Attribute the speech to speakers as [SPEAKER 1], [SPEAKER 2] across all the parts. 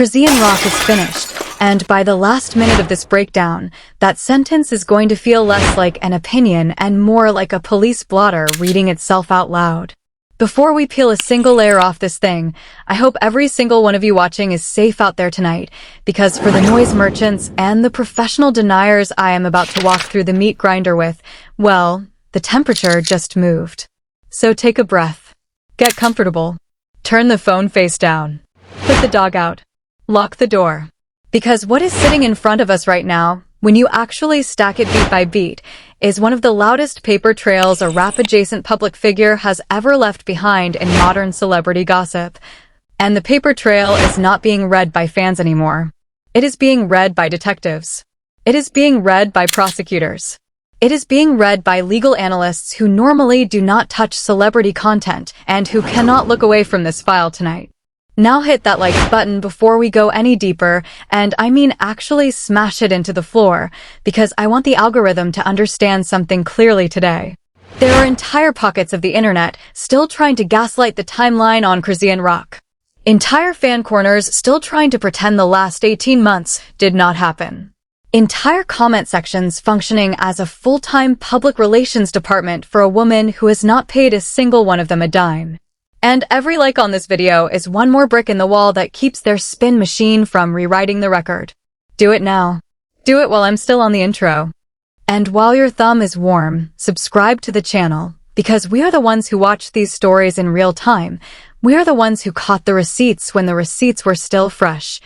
[SPEAKER 1] Chrisean Rock is finished, and by the last minute of this breakdown, that sentence is going to feel less like an opinion and more like a police blotter reading itself out loud. Before we peel a single layer off this thing, I hope every single one of you watching is safe out there tonight, because for the noise merchants and the professional deniers I am about to walk through the meat grinder with, well, the temperature just moved. So take a breath. Get comfortable. Turn the phone face down. Put the dog out. Lock the door. Because what is sitting in front of us right now, when you actually stack it beat by beat, is one of the loudest paper trails a rap-adjacent public figure has ever left behind in modern celebrity gossip. And the paper trail is not being read by fans anymore. It is being read by detectives. It is being read by prosecutors. It is being read by legal analysts who normally do not touch celebrity content and who cannot look away from this file tonight. Now hit that like button before we go any deeper, and I mean actually smash it into the floor, because I want the algorithm to understand something clearly today. There are entire pockets of the internet still trying to gaslight the timeline on Chrisean Rock. Entire fan corners still trying to pretend the last 18 months did not happen. Entire comment sections functioning as a full-time public relations department for a woman who has not paid a single one of them a dime. And every like on this video is one more brick in the wall that keeps their spin machine from rewriting the record. Do it now. Do it while I'm still on the intro. And while your thumb is warm, subscribe to the channel, because we are the ones who watch these stories in real time. We are the ones who caught the receipts when the receipts were still fresh.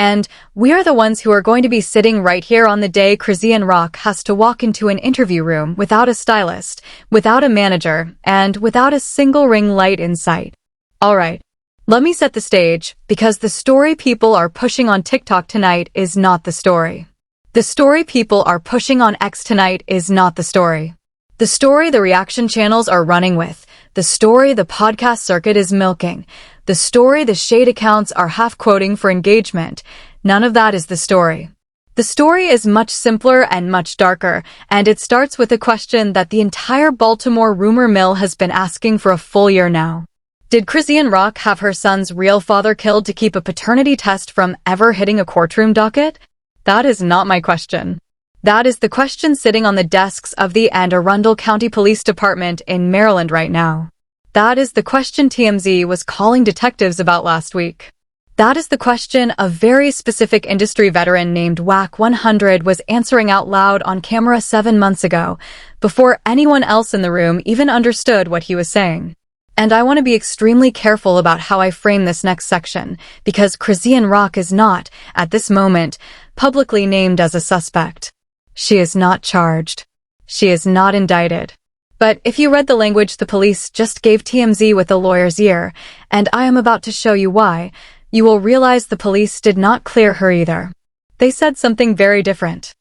[SPEAKER 1] And we are the ones who are going to be sitting right here on the day Chrisean Rock has to walk into an interview room without a stylist, without a manager, and without a single ring light in sight. Alright, let me set the stage, because the story people are pushing on TikTok tonight is not the story. The story people are pushing on X tonight is not the story. The story the reaction channels are running with, the story the podcast circuit is milking, the story the shade accounts are half-quoting for engagement, none of that is the story. The story is much simpler and much darker, and it starts with a question that the entire Baltimore rumor mill has been asking for a full year now. Did Chrisean Rock have her son's real father killed to keep a paternity test from ever hitting a courtroom docket? That is not my question. That is the question sitting on the desks of the Anne Arundel County Police Department in Maryland right now. That is the question TMZ was calling detectives about last week. That is the question a very specific industry veteran named Wack 100 was answering out loud on camera 7 months ago, before anyone else in the room even understood what he was saying. And I want to be extremely careful about how I frame this next section, because Chrisean Rock is not, at this moment, publicly named as a suspect. She is not charged. She is not indicted. But if you read the language the police just gave TMZ with a lawyer's ear, and I am about to show you why, you will realize the police did not clear her either. They said something very different.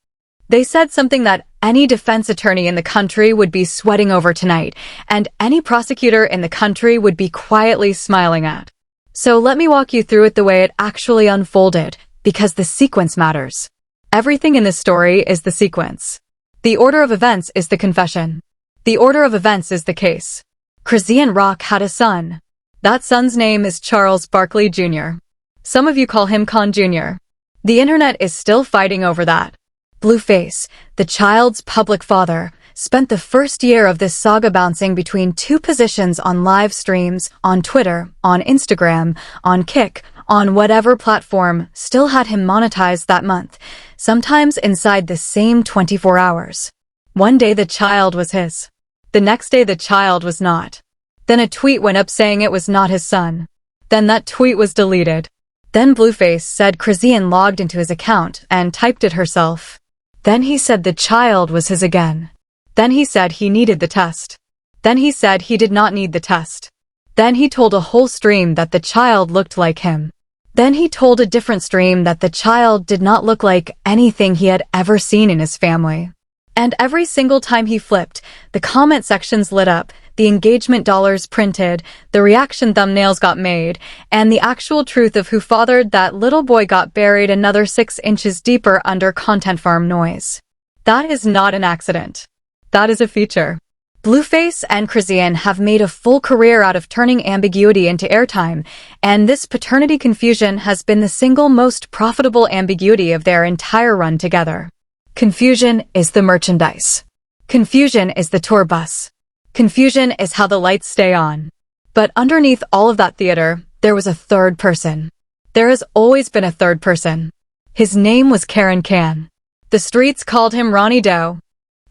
[SPEAKER 1] They said something that any defense attorney in the country would be sweating over tonight, and any prosecutor in the country would be quietly smiling at. So let me walk you through it the way it actually unfolded, because the sequence matters. Everything in this story is the sequence. The order of events is the confession. The order of events is the case. Chrisean Rock had a son. That son's name is Charles Barkley Junior. Some of you call him Cann Jr. The internet is still fighting over that. Blueface, the child's public father, spent the first year of this saga bouncing between two positions on live streams, on Twitter, on Instagram, on Kick, on whatever platform, still had him monetized that month, sometimes inside the same 24 hours. One day the child was his. The next day the child was not. Then a tweet went up saying it was not his son. Then that tweet was deleted. Then Blueface said Chrisean logged into his account and typed it herself. Then he said the child was his again. Then he said he needed the test. Then he said he did not need the test. Then he told a whole stream that the child looked like him. Then he told a different stream that the child did not look like anything he had ever seen in his family. And every single time he flipped, the comment sections lit up, the engagement dollars printed, the reaction thumbnails got made, and the actual truth of who fathered that little boy got buried another 6 inches deeper under content farm noise. That is not an accident. That is a feature. Blueface and Chrisean have made a full career out of turning ambiguity into airtime, and this paternity confusion has been the single most profitable ambiguity of their entire run together. Confusion is the merchandise. Confusion is the tour bus. Confusion is how the lights stay on. But underneath all of that theater, there was a third person. There has always been a third person. His name was Cann. The streets called him Ronnie Doe.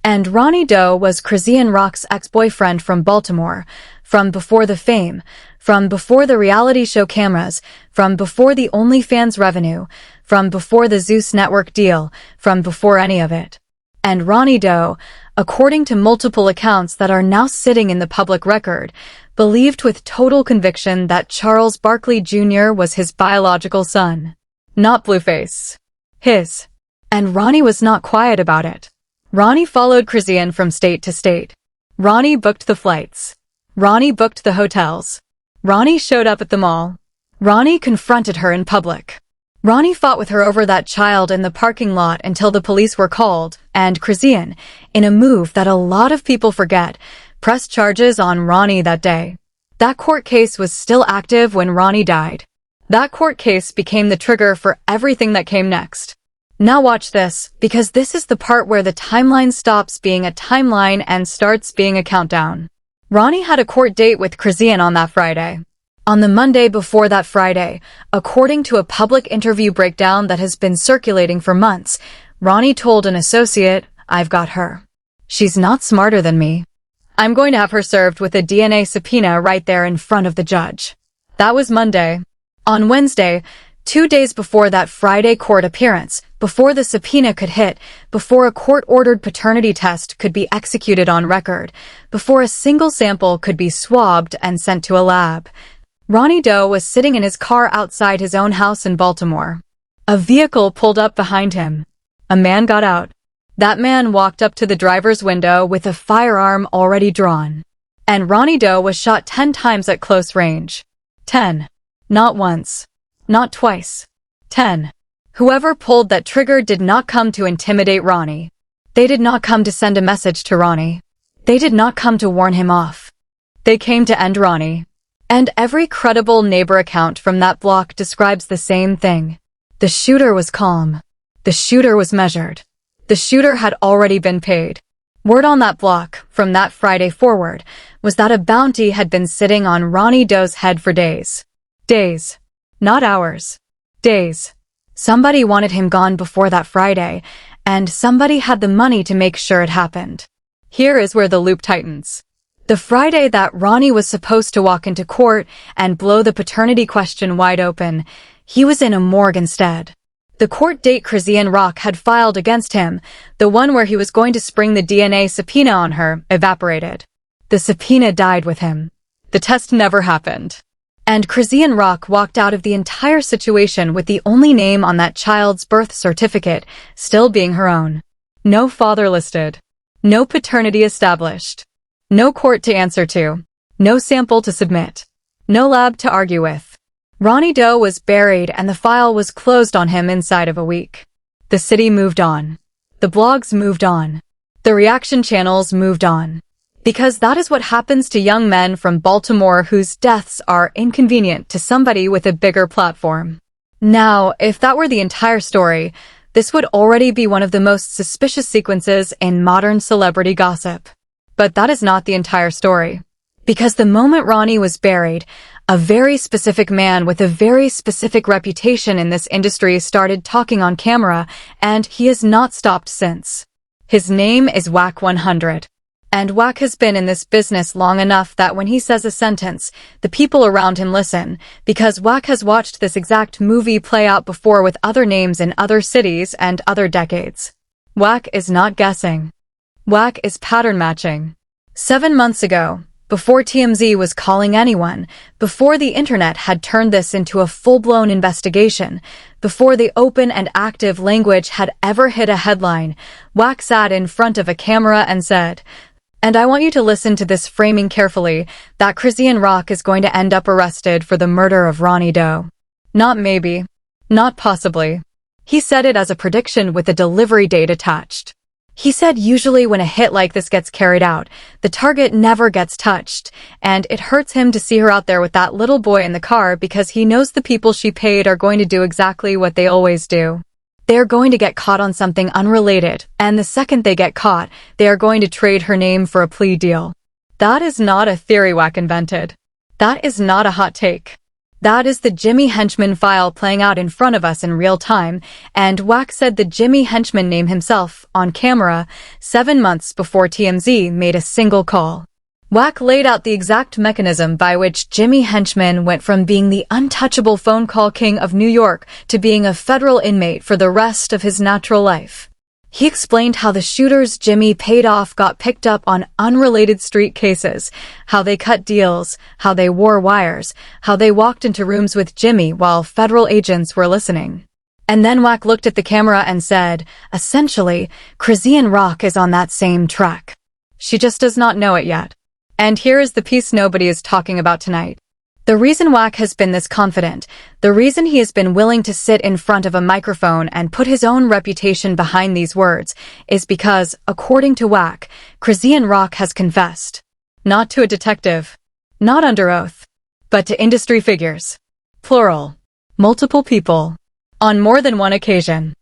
[SPEAKER 1] And Ronnie Doe was Chrisean Rock's ex-boyfriend from Baltimore, from before the fame, from before the reality show cameras, from before the OnlyFans revenue, from before the Zeus Network deal, from before any of it. And Ronnie Doe, according to multiple accounts that are now sitting in the public record, believed with total conviction that Charles Barkley Junior was his biological son. Not Blueface. His. And Ronnie was not quiet about it. Ronnie followed Chrisean from state to state. Ronnie booked the flights. Ronnie booked the hotels. Ronnie showed up at the mall. Ronnie confronted her in public. Ronnie fought with her over that child in the parking lot until the police were called, and Chrisean, in a move that a lot of people forget, pressed charges on Ronnie that day. That court case was still active when Ronnie died. That court case became the trigger for everything that came next. Now watch this, because this is the part where the timeline stops being a timeline and starts being a countdown. Ronnie had a court date with Chrisean on that Friday. On the Monday before that Friday, according to a public interview breakdown that has been circulating for months, Ronnie told an associate, "I've got her. She's not smarter than me. I'm going to have her served with a DNA subpoena right there in front of the judge." That was Monday. On Wednesday, 2 days before that Friday court appearance, before the subpoena could hit, before a court-ordered paternity test could be executed on record, before a single sample could be swabbed and sent to a lab, Ronnie Doe was sitting in his car outside his own house in Baltimore. A vehicle pulled up behind him. A man got out. That man walked up to the driver's window with a firearm already drawn. And Ronnie Doe was shot 10 times at close range. 10. Not once. Not twice. 10. Whoever pulled that trigger did not come to intimidate Ronnie. They did not come to send a message to Ronnie. They did not come to warn him off. They came to end Ronnie. And every credible neighbor account from that block describes the same thing. The shooter was calm. The shooter was measured. The shooter had already been paid. Word on that block, from that Friday forward, was that a bounty had been sitting on Ronnie Doe's head for days. Days. Not hours. Days. Somebody wanted him gone before that Friday, and somebody had the money to make sure it happened. Here is where the loop tightens. The Friday that Ronnie was supposed to walk into court and blow the paternity question wide open, he was in a morgue instead. The court date Chrisean Rock had filed against him, the one where he was going to spring the DNA subpoena on her, evaporated. The subpoena died with him. The test never happened. And Chrisean Rock walked out of the entire situation with the only name on that child's birth certificate still being her own. No father listed. No paternity established. No court to answer to. No sample to submit. No lab to argue with. Ronnie Doe was buried and the file was closed on him inside of a week. The city moved on. The blogs moved on. The reaction channels moved on. Because that is what happens to young men from Baltimore whose deaths are inconvenient to somebody with a bigger platform. Now, if that were the entire story, this would already be one of the most suspicious sequences in modern celebrity gossip. But that is not the entire story. Because the moment Ronnie was buried, a very specific man with a very specific reputation in this industry started talking on camera, and he has not stopped since. His name is Wack 100. And Wack has been in this business long enough that when he says a sentence, the people around him listen, because Wack has watched this exact movie play out before with other names in other cities and other decades. Wack is not guessing. Wack is pattern matching. 7 months ago, before TMZ was calling anyone, before the internet had turned this into a full-blown investigation, before the open and active language had ever hit a headline, Wack sat in front of a camera and said, "And I want you to listen to this framing carefully, that Chrisean Rock is going to end up arrested for the murder of Ronnie Doe. Not maybe. Not possibly." He said it as a prediction with a delivery date attached. He said usually when a hit like this gets carried out, the target never gets touched, and it hurts him to see her out there with that little boy in the car because he knows the people she paid are going to do exactly what they always do. They're going to get caught on something unrelated, and the second they get caught, they are going to trade her name for a plea deal. That is not a theory Wack invented. That is not a hot take. That is the Jimmy Henchman file playing out in front of us in real time, and Wack said the Jimmy Henchman name himself, on camera, 7 months before TMZ made a single call. Wack laid out the exact mechanism by which Jimmy Henchman went from being the untouchable phone call king of New York to being a federal inmate for the rest of his natural life. He explained how the shooters Jimmy paid off got picked up on unrelated street cases, how they cut deals, how they wore wires, how they walked into rooms with Jimmy while federal agents were listening. And then Wack looked at the camera and said, essentially, Chrisean Rock is on that same track. She just does not know it yet. And here is the piece nobody is talking about tonight. The reason Wack has been this confident, the reason he has been willing to sit in front of a microphone and put his own reputation behind these words, is because, according to Wack, Chrisean Rock has confessed. Not to a detective. Not under oath. But to industry figures. Plural. Multiple people. On more than one occasion.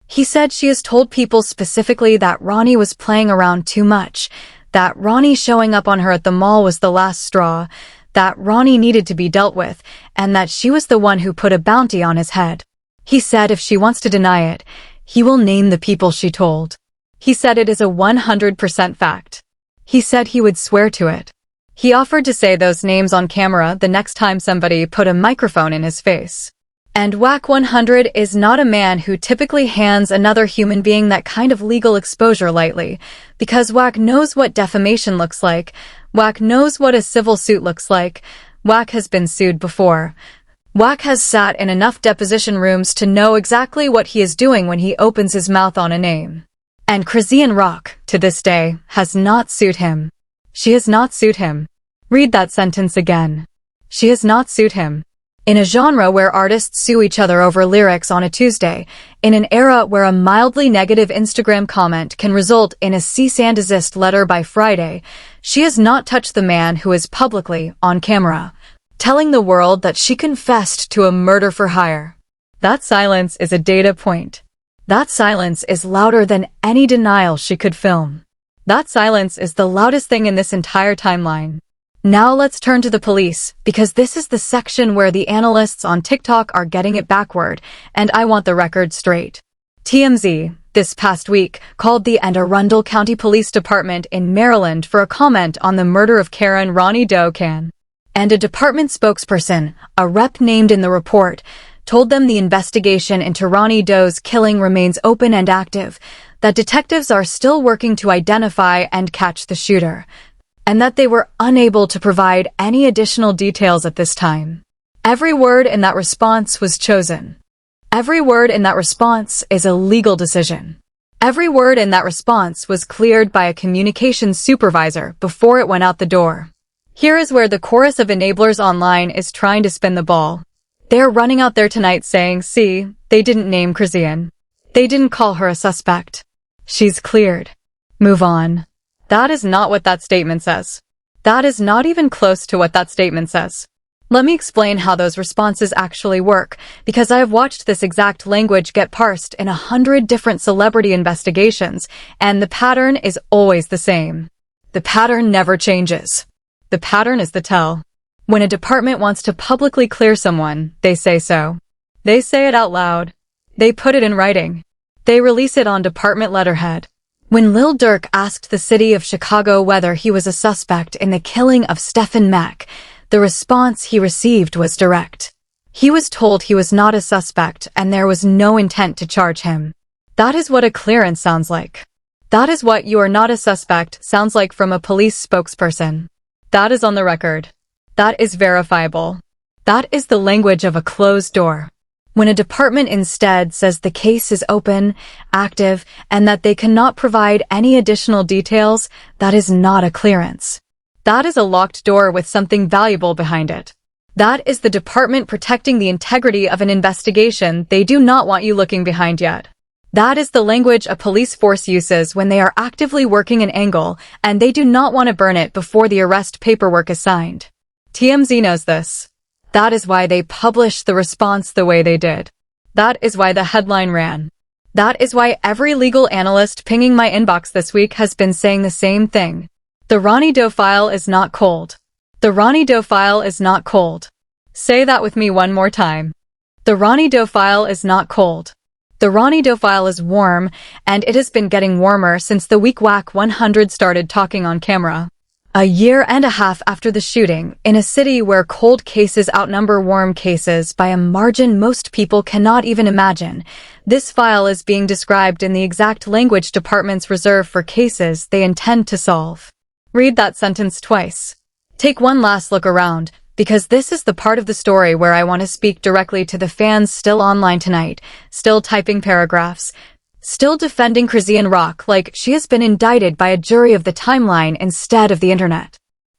[SPEAKER 1] He said she has told people specifically that Ronnie was playing around too much, that Ronnie showing up on her at the mall was the last straw, that Ronnie needed to be dealt with, and that she was the one who put a bounty on his head. He said if she wants to deny it, he will name the people she told. He said it is a 100% fact. He said he would swear to it. He offered to say those names on camera the next time somebody put a microphone in his face. And Wack 100 is not a man who typically hands another human being that kind of legal exposure lightly, because Wack knows what defamation looks like. Wack knows what a civil suit looks like. Wack has been sued before. Wack has sat in enough deposition rooms to know exactly what he is doing when he opens his mouth on a name. And Chrisean Rock, to this day, has not sued him. She has not sued him. Read that sentence again. She has not sued him. In a genre where artists sue each other over lyrics on a Tuesday, in an era where a mildly negative Instagram comment can result in a cease and desist letter by Friday, she has not touched the man who is publicly, on camera, telling the world that she confessed to a murder for hire. That silence is a data point. That silence is louder than any denial she could film. That silence is the loudest thing in this entire timeline. Now let's turn to the police, because this is the section where the analysts on TikTok are getting it backward, and I want the record straight. TMZ, this past week, called the Anne Arundel County Police Department in Maryland for a comment on the murder of Karon Ronnie Doe Cann. And a department spokesperson, a rep named in the report, told them the investigation into Ronnie Doe's killing remains open and active, that detectives are still working to identify and catch the shooter, and that they were unable to provide any additional details at this time. Every word in that response was chosen. Every word in that response is a legal decision. Every word in that response was cleared by a communications supervisor before it went out the door. Here is where the chorus of enablers online is trying to spin the ball. They're running out there tonight saying, see, they didn't name Chrisean. They didn't call her a suspect. She's cleared. Move on. That is not what that statement says. That is not even close to what that statement says. Let me explain how those responses actually work, because I have watched this exact language get parsed in 100 different celebrity investigations, and the pattern is always the same. The pattern never changes. The pattern is the tell. When a department wants to publicly clear someone, they say so. They say it out loud. They put it in writing. They release it on department letterhead. When Lil Durk asked the city of Chicago whether he was a suspect in the killing of Stephen Mack, the response he received was direct. He was told he was not a suspect and there was no intent to charge him. That is what a clearance sounds like. That is what "you are not a suspect" sounds like from a police spokesperson. That is on the record. That is verifiable. That is the language of a closed door. When a department instead says the case is open, active, and that they cannot provide any additional details, that is not a clearance. That is a locked door with something valuable behind it. That is the department protecting the integrity of an investigation they do not want you looking behind yet. That is the language a police force uses when they are actively working an angle and they do not want to burn it before the arrest paperwork is signed. TMZ knows this. That is why they published the response the way they did. That is why the headline ran. That is why every legal analyst pinging my inbox this week has been saying the same thing. The Ronnie Doe file is not cold. The Ronnie Doe file is not cold. Say that with me one more time. The Ronnie Doe file is not cold. The Ronnie Doe file is warm, and it has been getting warmer since the week Wack 100 started talking on camera. A year and a half after the shooting, in a city where cold cases outnumber warm cases by a margin most people cannot even imagine, this file is being described in the exact language departments reserve for cases they intend to solve. Read that sentence twice. Take one last look around, because this is the part of the story where I want to speak directly to the fans still online tonight, still typing paragraphs, still defending Chrisean Rock like she has been indicted by a jury of the timeline instead of the internet.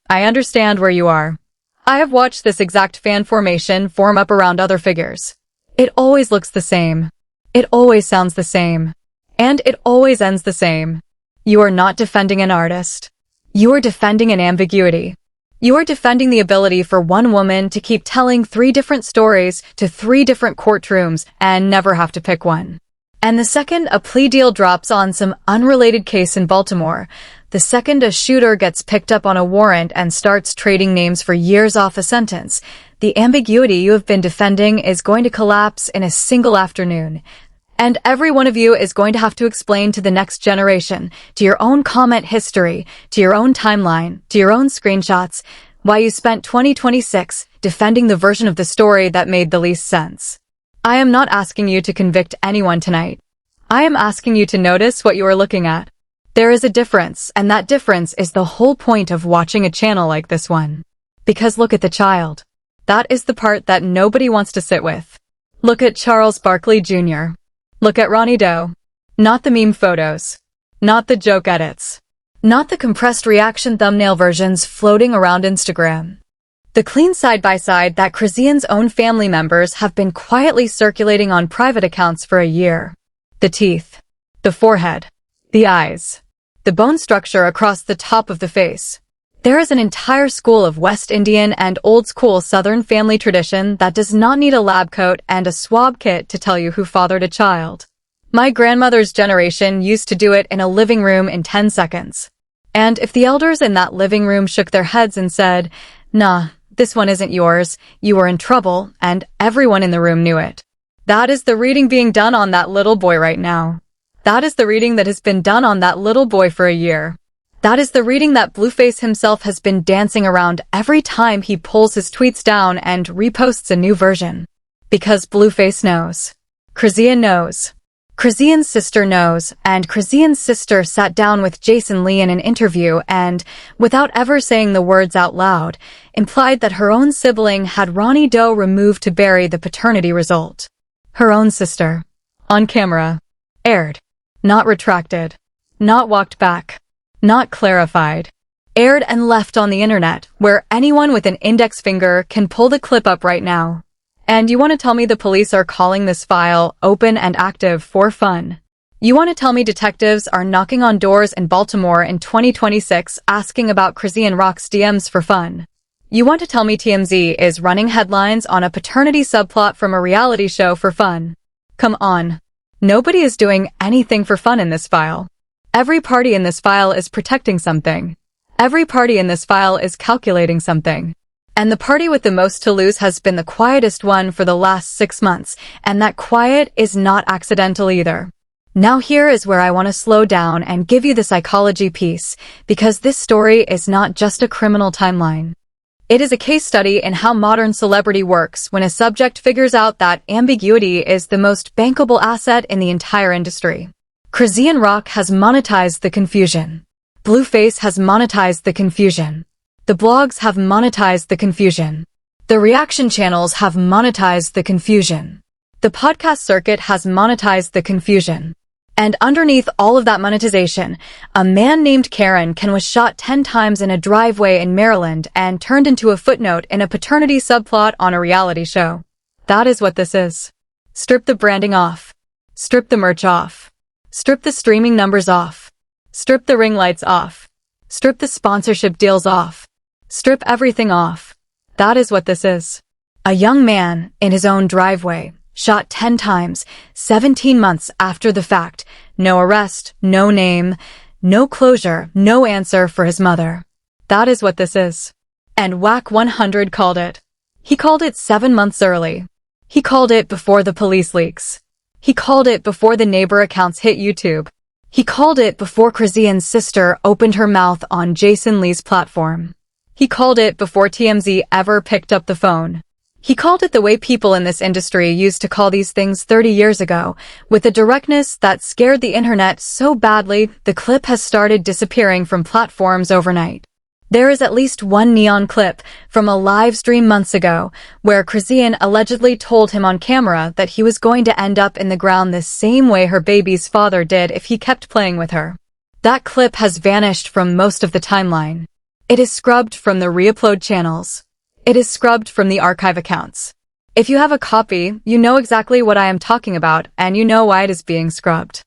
[SPEAKER 1] I understand where you are. I have watched this exact fan formation form up around other figures. It always looks the same. It always sounds the same. And it always ends the same. You are not defending an artist. You are defending an ambiguity. You are defending the ability for one woman to keep telling 3 different stories to 3 different courtrooms and never have to pick one. And the second a plea deal drops on some unrelated case in Baltimore, the second a shooter gets picked up on a warrant and starts trading names for years off a sentence, the ambiguity you have been defending is going to collapse in a single afternoon. And every one of you is going to have to explain to the next generation, to your own comment history, to your own timeline, to your own screenshots, why you spent 2026 defending the version of the story that made the least sense. I am not asking you to convict anyone tonight. I am asking you to notice what you are looking at. There is a difference, and that difference is the whole point of watching a channel like this one. Because look at the child. That is the part that nobody wants to sit with. Look at Charles Barkley Junior. Look at Ronnie Doe. Not the meme photos. Not the joke edits. Not the compressed reaction thumbnail versions floating around Instagram. The clean side-by-side that Chrisean's own family members have been quietly circulating on private accounts for a year. The teeth. The forehead. The eyes. The bone structure across the top of the face. There is an entire school of West Indian and old-school Southern family tradition that does not need a lab coat and a swab kit to tell you who fathered a child. My grandmother's generation used to do it in a living room in 10 seconds. And if the elders in that living room shook their heads and said, "Nah, this one isn't yours," you were in trouble, and everyone in the room knew it. That is the reading being done on that little boy right now. That is the reading that has been done on that little boy for a year. That is the reading that Blueface himself has been dancing around every time he pulls his tweets down and reposts a new version. Because Blueface knows. Chrisean knows. Chrisean's sister knows, and Chrisean's sister sat down with Jason Lee in an interview and, without ever saying the words out loud, implied that her own sibling had Ronnie Doe removed to bury the paternity result. Her own sister. On camera. Aired. Not retracted. Not walked back. Not clarified. Aired and left on the internet, where anyone with an index finger can pull the clip up right now. And you want to tell me the police are calling this file open and active for fun? You want to tell me detectives are knocking on doors in Baltimore in 2026 asking about Chrisean Rock's DMs for fun? You want to tell me TMZ is running headlines on a paternity subplot from a reality show for fun? Come on. Nobody is doing anything for fun in this file. Every party in this file is protecting something. Every party in this file is calculating something. And the party with the most to lose has been the quietest one for the last 6 months, and that quiet is not accidental either. Now here is where I want to slow down and give you the psychology piece, because this story is not just a criminal timeline. It is a case study in how modern celebrity works when a subject figures out that ambiguity is the most bankable asset in the entire industry. Chrisean Rock has monetized the confusion. Blueface has monetized the confusion. The blogs have monetized the confusion. The reaction channels have monetized the confusion. The podcast circuit has monetized the confusion. And underneath all of that monetization, a man named Karon was shot 10 times in a driveway in Maryland and turned into a footnote in a paternity subplot on a reality show. That is what this is. Strip the branding off. Strip the merch off. Strip the streaming numbers off. Strip the ring lights off. Strip the sponsorship deals off. Strip everything off. That is what this is. A young man, in his own driveway, shot 10 times, 17 months after the fact. No arrest, no name, no closure, no answer for his mother. That is what this is. And Wack 100 called it. He called it 7 months early. He called it before the police leaks. He called it before the neighbor accounts hit YouTube. He called it before Chrisean's sister opened her mouth on Jason Lee's platform. He called it before TMZ ever picked up the phone. He called it the way people in this industry used to call these things 30 years ago, with a directness that scared the internet so badly the clip has started disappearing from platforms overnight. There is at least one neon clip from a live stream months ago where Chrisean allegedly told him on camera that he was going to end up in the ground the same way her baby's father did if he kept playing with her. That clip has vanished from most of the timeline. It is scrubbed from the re-upload channels. It is scrubbed from the archive accounts. If you have a copy, you know exactly what I am talking about, and you know why it is being scrubbed.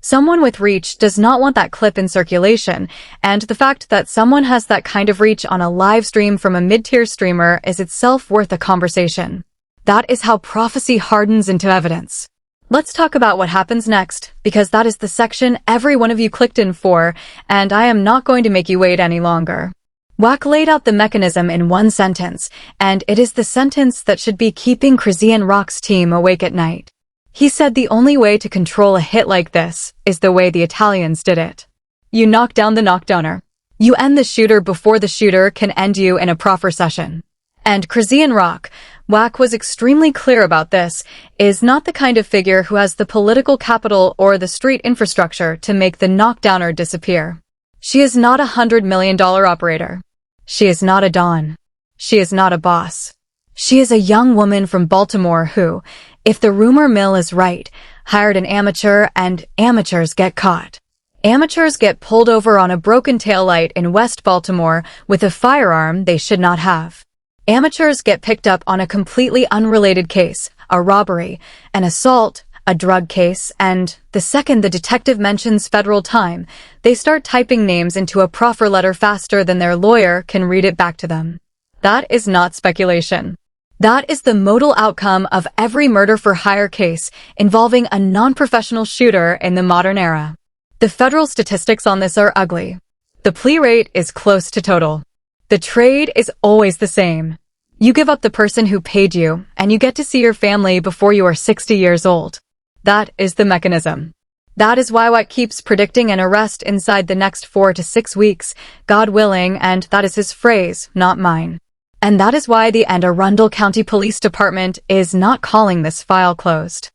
[SPEAKER 1] Someone with reach does not want that clip in circulation, and the fact that someone has that kind of reach on a live stream from a mid-tier streamer is itself worth a conversation. That is how prophecy hardens into evidence. Let's talk about what happens next, because that is the section every one of you clicked in for, and I am not going to make you wait any longer. Wack laid out the mechanism in one sentence, and it is the sentence that should be keeping Chrisean Rock's team awake at night. He said the only way to control a hit like this is the way the Italians did it. You knock down the knockdowner. You end the shooter before the shooter can end you in a proper session. And Chrisean Rock, Wack was extremely clear about this, is not the kind of figure who has the political capital or the street infrastructure to make the knockdowner disappear. She is not $100 million operator. She is not a Don. She is not a boss. She is a young woman from Baltimore who, if the rumor mill is right, hired an amateur, and amateurs get caught. Amateurs get pulled over on a broken taillight in West Baltimore with a firearm they should not have. Amateurs get picked up on a completely unrelated case, a robbery, an assault, a drug case, and the second the detective mentions federal time, they start typing names into a proffer letter faster than their lawyer can read it back to them. That is not speculation. That is the modal outcome of every murder-for-hire case involving a non-professional shooter in the modern era. The federal statistics on this are ugly. The plea rate is close to total. The trade is always the same. You give up the person who paid you, and you get to see your family before you are 60 years old. That is the mechanism. That is why Wack keeps predicting an arrest inside the next 4 to 6 weeks, God willing, and that is his phrase, not mine. And that is why the Anne Arundel County Police Department is not calling this file closed.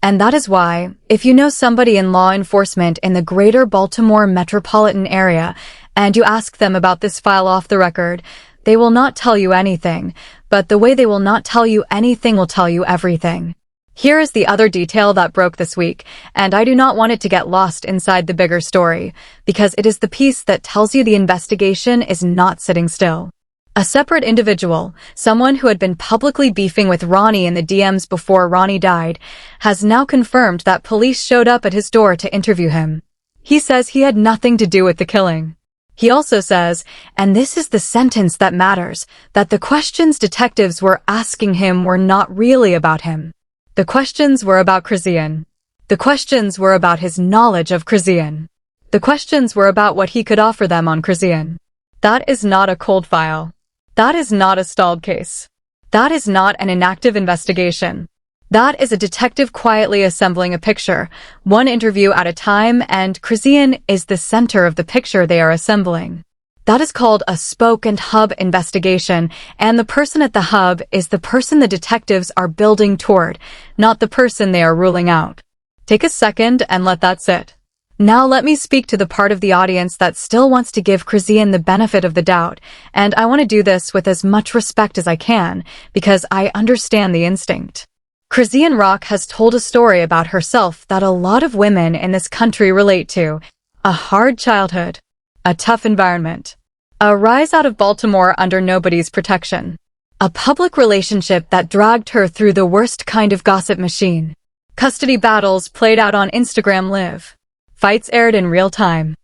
[SPEAKER 1] And that is why, if you know somebody in law enforcement in the greater Baltimore metropolitan area, and you ask them about this file off the record, they will not tell you anything, but the way they will not tell you anything will tell you everything. Here is the other detail that broke this week, and I do not want it to get lost inside the bigger story, because it is the piece that tells you the investigation is not sitting still. A separate individual, someone who had been publicly beefing with Ronnie in the DMs before Ronnie died, has now confirmed that police showed up at his door to interview him. He says he had nothing to do with the killing. He also says, and this is the sentence that matters, that the questions detectives were asking him were not really about him. The questions were about Chrisean. The questions were about his knowledge of Chrisean. The questions were about what he could offer them on Chrisean. That is not a cold file. That is not a stalled case. That is not an inactive investigation. That is a detective quietly assembling a picture, one interview at a time, and Chrisean is the center of the picture they are assembling. That is called a spoke and hub investigation, and the person at the hub is the person the detectives are building toward, not the person they are ruling out. Take a second and let that sit. Now let me speak to the part of the audience that still wants to give Chrisean the benefit of the doubt, and I want to do this with as much respect as I can, because I understand the instinct. Chrisean Rock has told a story about herself that a lot of women in this country relate to. A hard childhood. A tough environment. A rise out of Baltimore under nobody's protection. A public relationship that dragged her through the worst kind of gossip machine. Custody battles played out on Instagram Live. Fights aired in real time.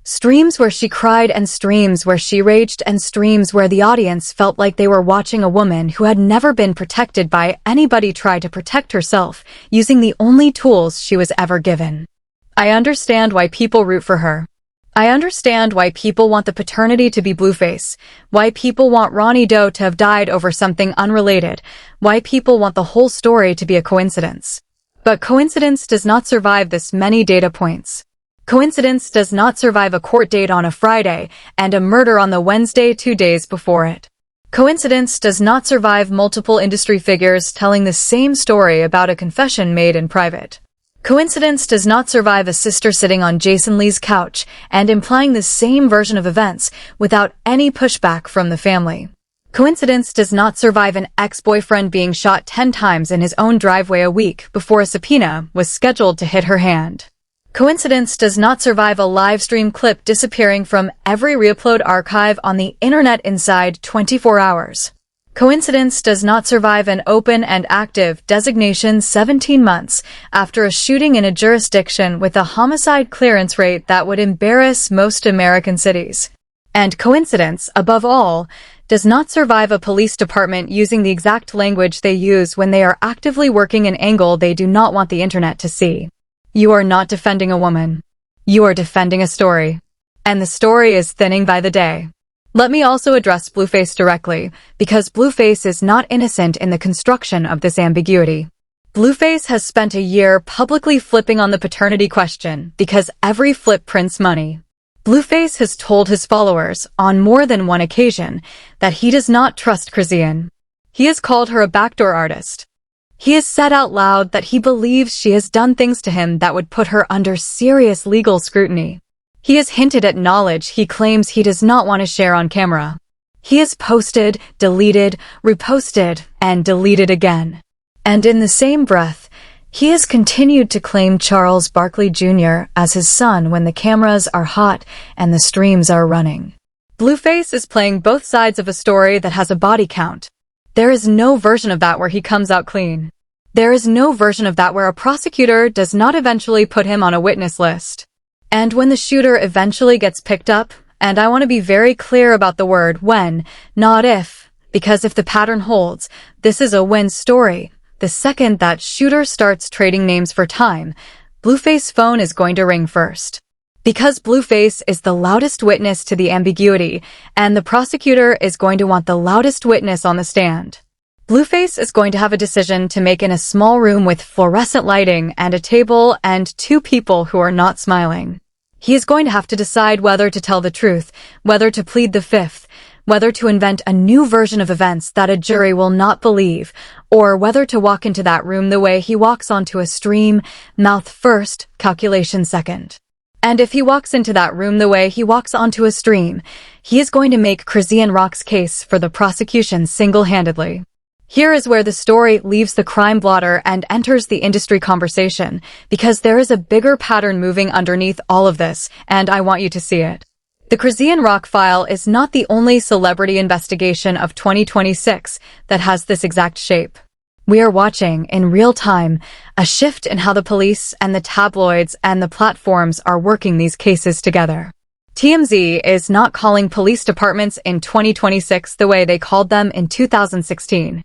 [SPEAKER 1] Streams where she cried and streams where she raged and streams where the audience felt like they were watching a woman who had never been protected by anybody try to protect herself using the only tools she was ever given. I understand why people root for her. I understand why people want the paternity to be Blueface, why people want Ronnie Doe to have died over something unrelated, why people want the whole story to be a coincidence. But coincidence does not survive this many data points. Coincidence does not survive a court date on a Friday and a murder on the Wednesday 2 days before it. Coincidence does not survive multiple industry figures telling the same story about a confession made in private. Coincidence does not survive a sister sitting on Jason Lee's couch and implying the same version of events without any pushback from the family. Coincidence does not survive an ex-boyfriend being shot 10 times in his own driveway a week before a subpoena was scheduled to hit her hand. Coincidence does not survive a live stream clip disappearing from every reupload archive on the internet inside 24 hours. Coincidence does not survive an open and active designation 17 months after a shooting in a jurisdiction with a homicide clearance rate that would embarrass most American cities. And coincidence, above all, does not survive a police department using the exact language they use when they are actively working an angle they do not want the internet to see. You are not defending a woman. You are defending a story. And the story is thinning by the day. Let me also address Blueface directly, because Blueface is not innocent in the construction of this ambiguity. Blueface has spent a year publicly flipping on the paternity question because every flip prints money. Blueface has told his followers on more than one occasion that he does not trust Chrisean. He has called her a backdoor artist. He has said out loud that he believes she has done things to him that would put her under serious legal scrutiny. He has hinted at knowledge he claims he does not want to share on camera. He has posted, deleted, reposted, and deleted again. And in the same breath, he has continued to claim Charles Barkley Junior as his son when the cameras are hot and the streams are running. Blueface is playing both sides of a story that has a body count. There is no version of that where he comes out clean. There is no version of that where a prosecutor does not eventually put him on a witness list. And when the shooter eventually gets picked up, and I want to be very clear about the word when, not if, because if the pattern holds, this is a when story. The second that shooter starts trading names for time, Blueface's phone is going to ring first. Because Blueface is the loudest witness to the ambiguity, and the prosecutor is going to want the loudest witness on the stand. Blueface is going to have a decision to make in a small room with fluorescent lighting and a table and 2 people who are not smiling. He is going to have to decide whether to tell the truth, whether to plead the fifth, whether to invent a new version of events that a jury will not believe, or whether to walk into that room the way he walks onto a stream, mouth first, calculation second. And if he walks into that room the way he walks onto a stream, he is going to make Chrisean Rock's case for the prosecution single-handedly. Here is where the story leaves the crime blotter and enters the industry conversation, because there is a bigger pattern moving underneath all of this, and I want you to see it. The Chrisean Rock file is not the only celebrity investigation of 2026 that has this exact shape. We are watching, in real time, a shift in how the police and the tabloids and the platforms are working these cases together. TMZ is not calling police departments in 2026 the way they called them in 2016.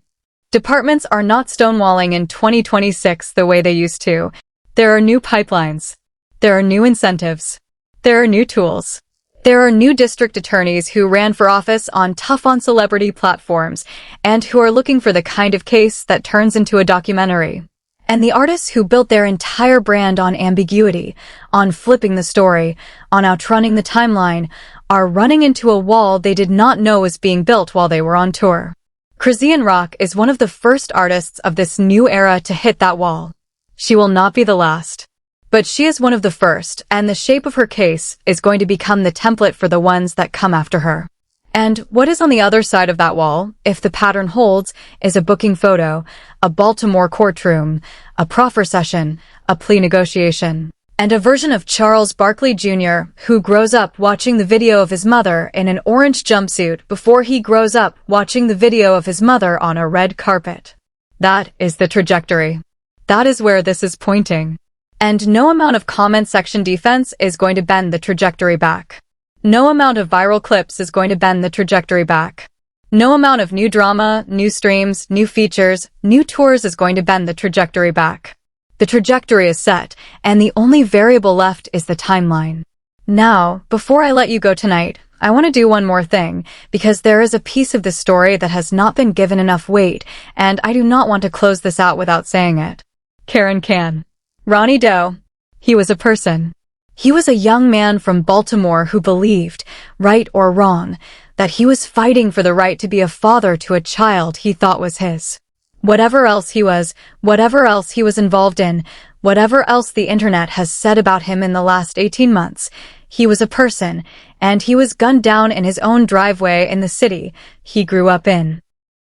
[SPEAKER 1] Departments are not stonewalling in 2026 the way they used to. There are new pipelines. There are new incentives. There are new tools. There are new district attorneys who ran for office on tough-on-celebrity platforms and who are looking for the kind of case that turns into a documentary. And the artists who built their entire brand on ambiguity, on flipping the story, on outrunning the timeline, are running into a wall they did not know was being built while they were on tour. Chrisean Rock is one of the first artists of this new era to hit that wall. She will not be the last. But she is one of the first, and the shape of her case is going to become the template for the ones that come after her. And what is on the other side of that wall, if the pattern holds, is a booking photo, a Baltimore courtroom, a proffer session, a plea negotiation, and a version of Charles Barkley Junior, who grows up watching the video of his mother in an orange jumpsuit before he grows up watching the video of his mother on a red carpet. That is the trajectory. That is where this is pointing. And no amount of comment section defense is going to bend the trajectory back. No amount of viral clips is going to bend the trajectory back. No amount of new drama, new streams, new features, new tours is going to bend the trajectory back. The trajectory is set, and the only variable left is the timeline. Now, before I let you go tonight, I want to do one more thing, because there is a piece of this story that has not been given enough weight, and I do not want to close this out without saying it. Karon Cann. Ronnie Doe. He was a person. He was a young man from Baltimore who believed, right or wrong, that he was fighting for the right to be a father to a child he thought was his. Whatever else he was involved in, whatever else the internet has said about him in the last 18 months, he was a person, and he was gunned down in his own driveway in the city he grew up in.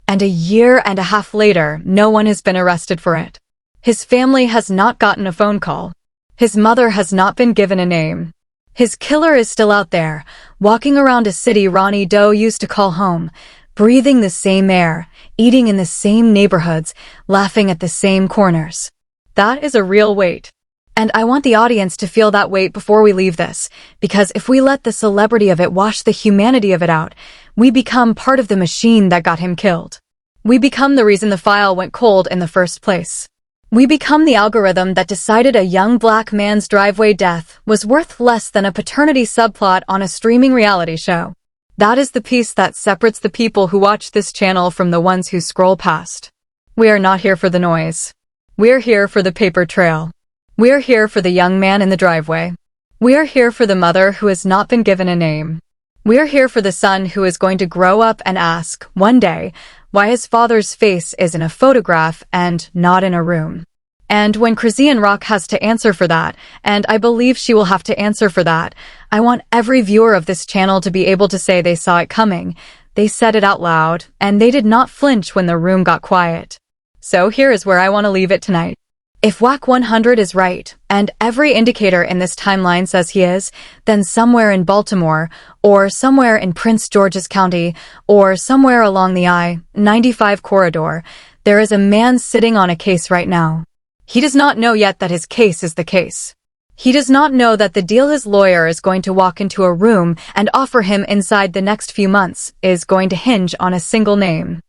[SPEAKER 1] And a year and a half later, no one has been arrested for it. His family has not gotten a phone call. His mother has not been given a name. His killer is still out there, walking around a city Ronnie Doe used to call home, breathing the same air, eating in the same neighborhoods, laughing at the same corners. That is a real weight. And I want the audience to feel that weight before we leave this, because if we let the celebrity of it wash the humanity of it out, we become part of the machine that got him killed. We become the reason the file went cold in the first place. We become the algorithm that decided a young black man's driveway death was worth less than a paternity subplot on a streaming reality show. That is the piece that separates the people who watch this channel from the ones who scroll past. We are not here for the noise. We are here for the paper trail. We are here for the young man in the driveway. We are here for the mother who has not been given a name. We are here for the son who is going to grow up and ask, one day, why his father's face is in a photograph and not in a room. And when Chrisean Rock has to answer for that, and I believe she will have to answer for that, I want every viewer of this channel to be able to say they saw it coming, they said it out loud, and they did not flinch when the room got quiet. So here is where I want to leave it tonight. If Wack 100 is right, and every indicator in this timeline says he is, then somewhere in Baltimore, or somewhere in Prince George's County, or somewhere along the I-95 corridor, there is a man sitting on a case right now. He does not know yet that his case is the case. He does not know that the deal his lawyer is going to walk into a room and offer him inside the next few months is going to hinge on a single name.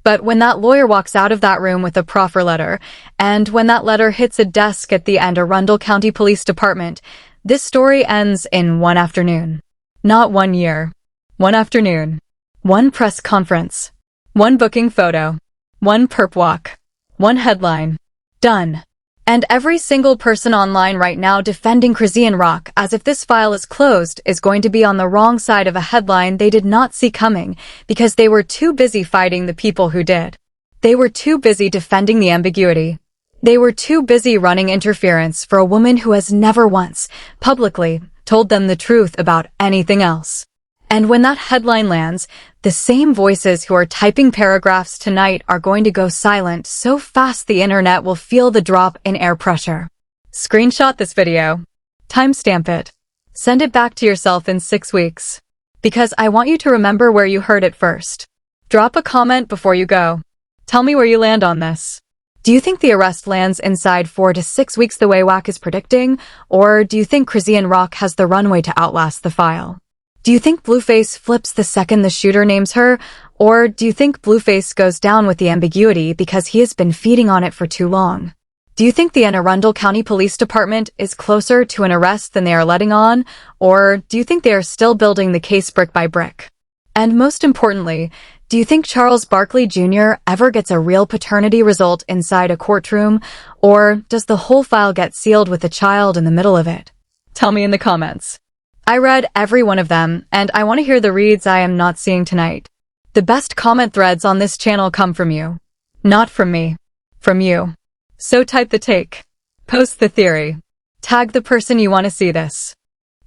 [SPEAKER 1] But when that lawyer walks out of that room with a proffer letter, and when that letter hits a desk at the Anne Arundel County Police Department, this story ends in one afternoon. Not 1 year. One afternoon. One press conference. One booking photo. One perp walk. One headline. Done. And every single person online right now defending Chrisean Rock as if this file is closed is going to be on the wrong side of a headline they did not see coming because they were too busy fighting the people who did. They were too busy defending the ambiguity. They were too busy running interference for a woman who has never once, publicly, told them the truth about anything else. And when that headline lands, the same voices who are typing paragraphs tonight are going to go silent so fast the internet will feel the drop in air pressure. Screenshot this video. Timestamp it. Send it back to yourself in 6 weeks. Because I want you to remember where you heard it first. Drop a comment before you go. Tell me where you land on this. Do you think the arrest lands inside 4 to 6 weeks the way Wack is predicting? Or do you think Chrisean Rock has the runway to outlast the file? Do you think Blueface flips the second the shooter names her? Or do you think Blueface goes down with the ambiguity because he has been feeding on it for too long? Do you think the Anne Arundel County Police Department is closer to an arrest than they are letting on? Or do you think they are still building the case brick by brick? And most importantly, do you think Charles Barkley Junior ever gets a real paternity result inside a courtroom? Or does the whole file get sealed with a child in the middle of it? Tell me in the comments. I read every one of them, and I want to hear the reads I am not seeing tonight. The best comment threads on this channel come from you. Not from me. From you. So type the take. Post the theory. Tag the person you want to see this.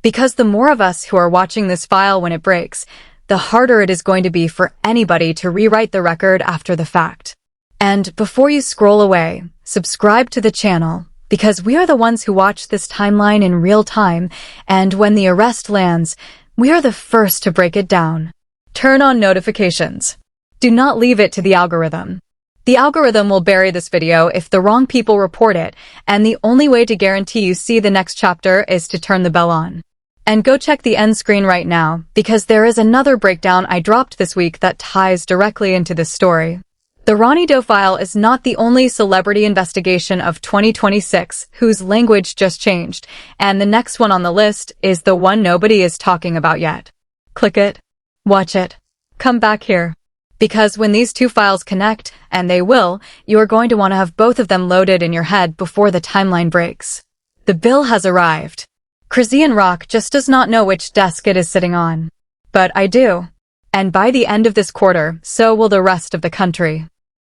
[SPEAKER 1] Because the more of us who are watching this file when it breaks, the harder it is going to be for anybody to rewrite the record after the fact. And before you scroll away, subscribe to the channel, because we are the ones who watch this timeline in real time, and when the arrest lands, we are the first to break it down. Turn on notifications. Do not leave it to the algorithm. The algorithm will bury this video if the wrong people report it, and the only way to guarantee you see the next chapter is to turn the bell on. And go check the end screen right now, because there is another breakdown I dropped this week that ties directly into this story. The Ronnie Doe file is not the only celebrity investigation of 2026 whose language just changed, and the next one on the list is the one nobody is talking about yet. Click it, watch it, come back here. Because when these two files connect, and they will, you are going to want to have both of them loaded in your head before the timeline breaks. The bill has arrived. Chrisean Rock just does not know which desk it is sitting on. But I do. And by the end of this quarter, so will the rest of the country.